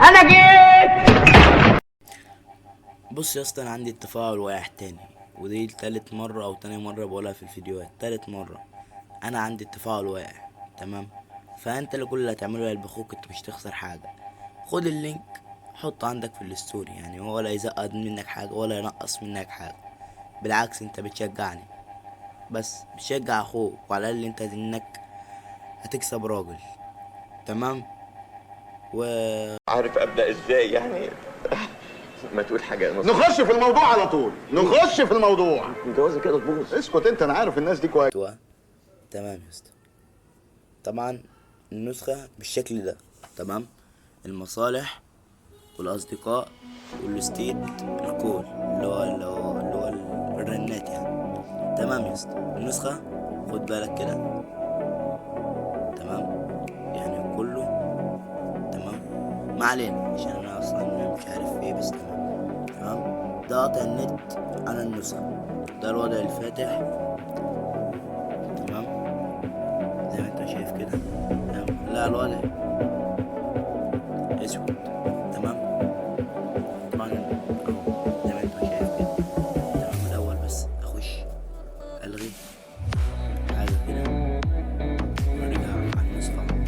انا جيت. بص يا اسطى، انا عندي التفاعل واقع تاني، ودي تالت مرة او تاني مرة بقولها في الفيديوهات. تالت مرة انا عندي التفاعل واقع. تمام. فانت اللي كل اللي هتعمله يا قلب اخوك، انت مش تخسر حاجة. خد اللينك حطه عندك في الستوري، يعني هو ولا يزقد منك حاجة ولا ينقص منك حاجة. بالعكس انت بتشجعني، بس بتشجع اخوك، وعلى الاقل انت انك هتكسب راجل. تمام. و عارف ابدا ازاي يعني. ما تقول حاجه نخش في الموضوع على طول، نخش في الموضوع. الجوازه كده تبوظ. اسكت انت، انا عارف الناس دي كويس. تمام يا اسطى. طبعا النسخة بالشكل ده. تمام. المصالح والاصدقاء والستيت الكول اللي هو الرنات يعني. تمام يا اسطى. النسخة خد بالك كده. تمام. يعني كله تمام. ما علينا عشان انا اصلا مش عارف ايه، بس تمام. تمام. ده قطع النت على النسخة. ده الوضع الفاتح. تمام. زي ما انت شايف كده. تمام. لا، الوضع اسود. تمام. طبعا اهو زي ما انت شايف كده. تمام. الاول بس اخش الغي حاجه كده ونرجع على النسخه على طول.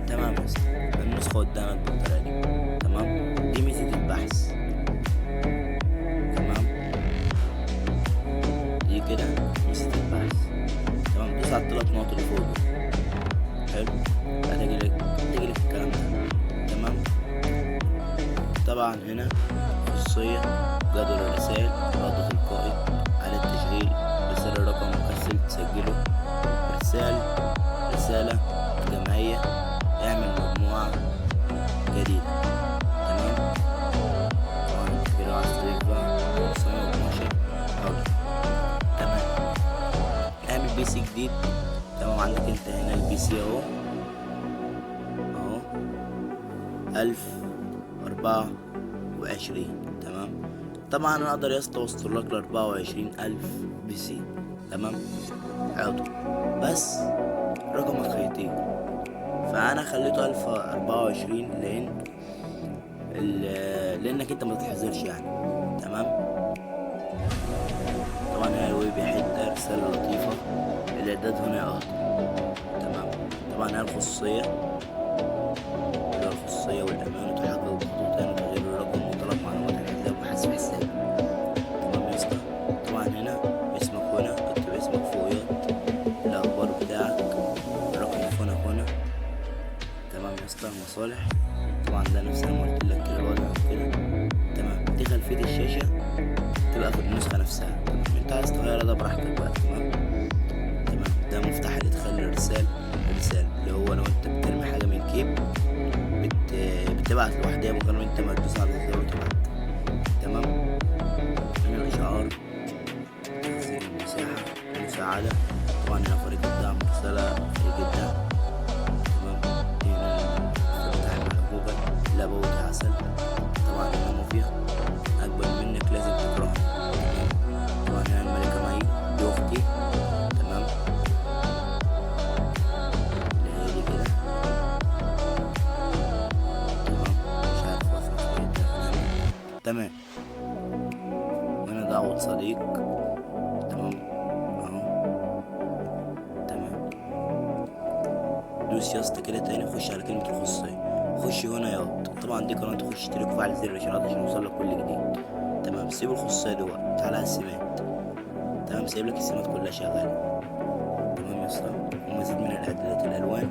تمام يا اسطى. النسخه قدامك بالطريقه دي. تمام. دي ميزه البحث. تمام. دي كده ميزه البحث. تمام. دوس على الثلاث نقط اللي فوق دول. حلو. هتجيلك الكلام ده. تمام. طبعا هنا خصوصية، جدول الرسائل، رابط القائد، على التشغيل، رسالة رقم مكسل تسجله، رسالة جماعية، اعمل مجموعة جديدة. تمام. طبعا انت كده عايز تضيف بقى 512 حاضر. تمام. اعمل بي سي جديد. تمام. عندك انت هنا البي سي اهو 1024. تمام. طبعا انا اقدر يا اسطى اوصل لك ل 24,000 بي سي. تمام. عضو بس رقمك هيطير، فانا خليته 1024 لانك انت ما تتحذرش يعني. تمام. طبعا هي الويب حته رساله لطيفه. الاعداد هنا يا اهطل. تمام. طبعا هي الخصوصية والأمان، وتحقق بخطوتين وتغيير الرقم وطلب معلومات الحساب وحذف حساب. تمام يا اسطى. طبعا هنا اسمك، هنا اكتب اسمك فوقيات، الأخبار بتاعك، الرقم هنا. تمام يا اسطى. المصالح طبعا ده نفس ما قلت لك كده، الوضع كده. تمام. دي خلفية الشاشة تبقى في النسخة نفسها. تمام. انت عايز تغيرها ده براحتك بقى. تمام. تمام. ده مفتاح الإدخال الرسالة اللي هو لو انت بترمي حاجة من كيب بتبعت لوحدها من غير ما انت ما تدوس على الزر وتبعت. تمام. هنا الاشعار، تنزيل المساحة، المساعدة. طبعا هنا فريق الدعم، رسالة فريق الدعم. تمام. هنا افتتاح مع جوجل، لا بوت عسل. طبعا هنا مافيا، اكبر منك لازم تكرهها. تمام. طبعا هنا الملكة مي، دي اختي. تمام. اللي هي دي كده. تمام. وانا دعوة صديق. تمام اهو. تمام. دوس يا اسطى كده تاني، خش على كلمة الخصوصية، خش هنا يا طبعا دي قناة، تخش اشترك وفعل زر الاشعارات عشان يوصلك كل جديد. تمام. سيب الخصوصية دلوقتي، تعالى على السمات. تمام. سايب لك السمات كلها شغالة. تمام يا اسطى. ومزيد من الاعدادات، الالوان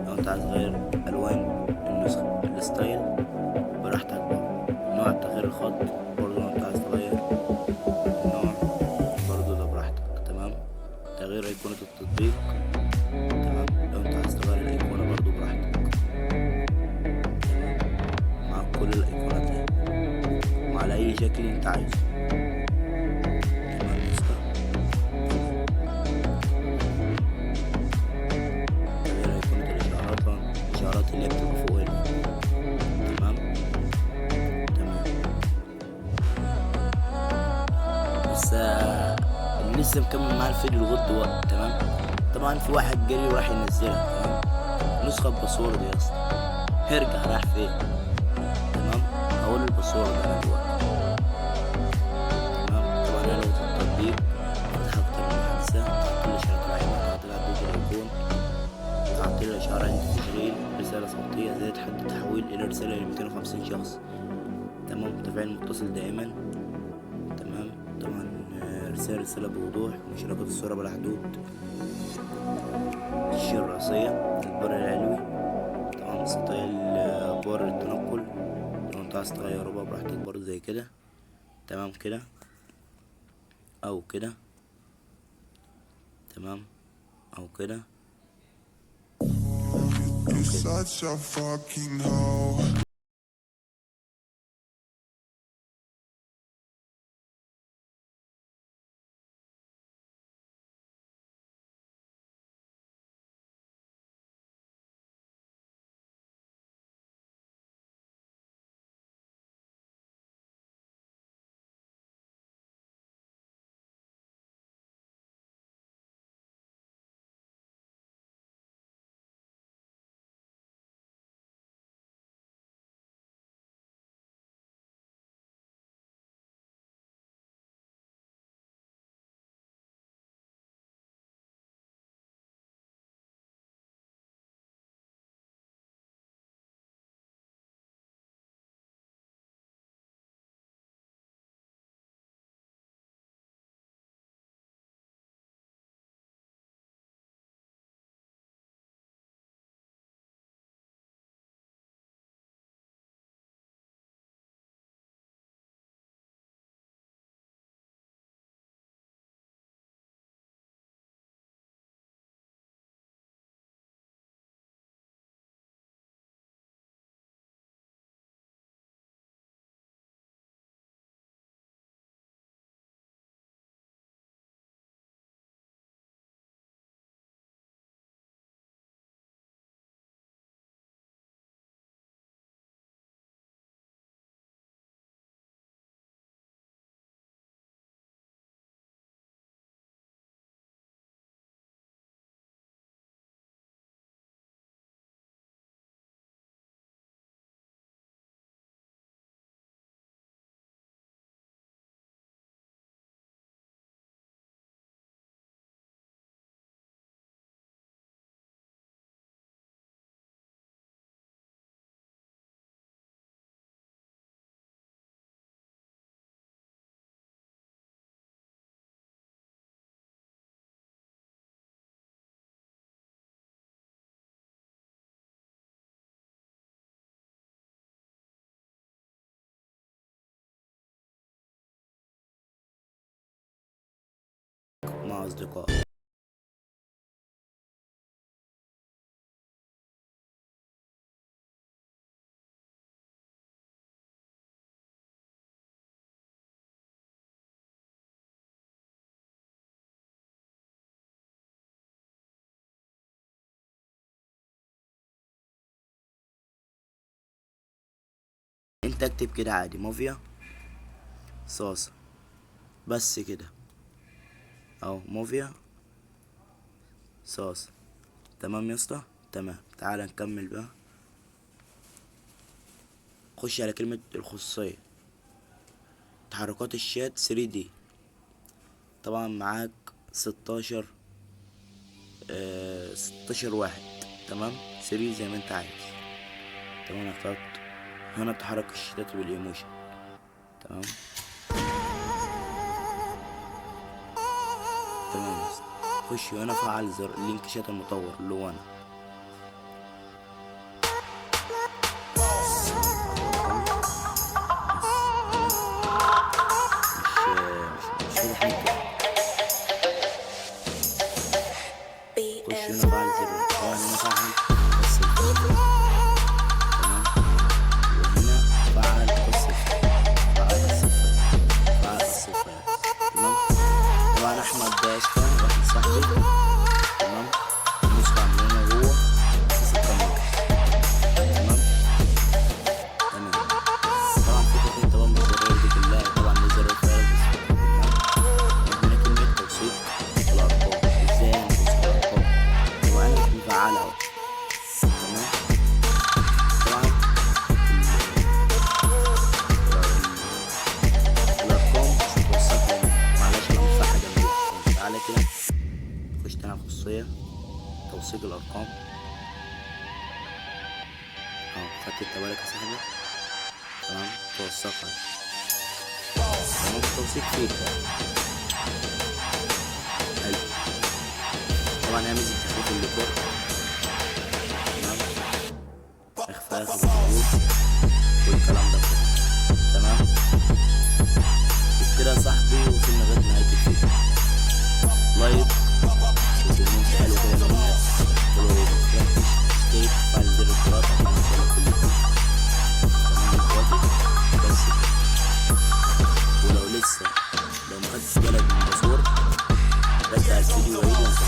لو انت عايز تغير الوان النسخة، الستايل براحتك بقى. نوع تغيير الخط برضه لو انت عايز تغير النوع برضه ده براحتك. تمام. تغيير ايقونة التطبيق. تمام. لو انت عايز تغير الايقونة برضه براحتك. تمام. مع كل الايقونات دي وعلى اي شكل انت عايزه. تمام يا اسطى. تغيير ايقونة الاشعارات اللي بتبقى فوق هنا. تمام. لسه مكمل معاه الفيديو لغايه دلوقتي. تمام. طبعا في واحد جري وراح ينزلها. تمام. نسخه باسورد يا اسطى. ارجع راح فين؟ الصور ده انا دلوقتي. تمام. طبعا انا لو التطبيق فتح اكتر من محادثة، تعطيل اشارات العلامة، تعطيل عداد الايقون، تعطيل الاشارة عند تشغيل رسالة صوتية، زائد حد التحويل الى رسالة ل 250 شخص. تمام. تفعيل متصل دائما. تمام. طبعا رسالة بوضوح، مشاركة الصورة بلا حدود، الشاشة الرئيسية، البر العلوي، طبعا ستايل بار التنقل لو انت عايز تغيره بقى براحتك برضه زي كده. تمام كده او كده. تمام او كده. You're such a fucking hoe. مع اصدقائك. انت اكتب كده عادي مافيا صاصة بس كده، اهو مافيا صاصة. تمام يا اسطى. تمام. تعال نكمل بقى. خش على كلمة الخصوصية، تحركات الشات 3D. طبعا معاك 16 واحد. تمام. 3 زي ما انت عايز. تمام. اخترت هنا تحرك الشتات بالايموشن. تمام. تمام يا اسطى. خش هنا فعل زر لينك شات المطور اللي هو انا. مش واضح ليك كده. خش هنا فعل زر، طبعا هنا فعل بس تمام. وهنا فعل الصفر، فعل الصفر. تمام. طبعا احمد ده واحد صاحبي. تمام. نسخة عاملينها توثيق الارقام اهو. خدت التوالك يا صاحبي، تمام، توثقها، تمام، توثيق فيك حلو. طبعا هي ميزة تخفيف الليكور، تمام، اخفاءات الخطوط والكلام ده كله، تمام. وبكده يا صاحبي وصلنا لغاية نهاية الفيديو. لايك وكومنت حلو كده منك، ولو مفرحتش اشترك وفعل زر الجرس عشان يوصلك كل جديد، تمام يا اخواتي. بس ولو لسه مخدتش بالك من الباسورد رجع الفيديو وعيده وانت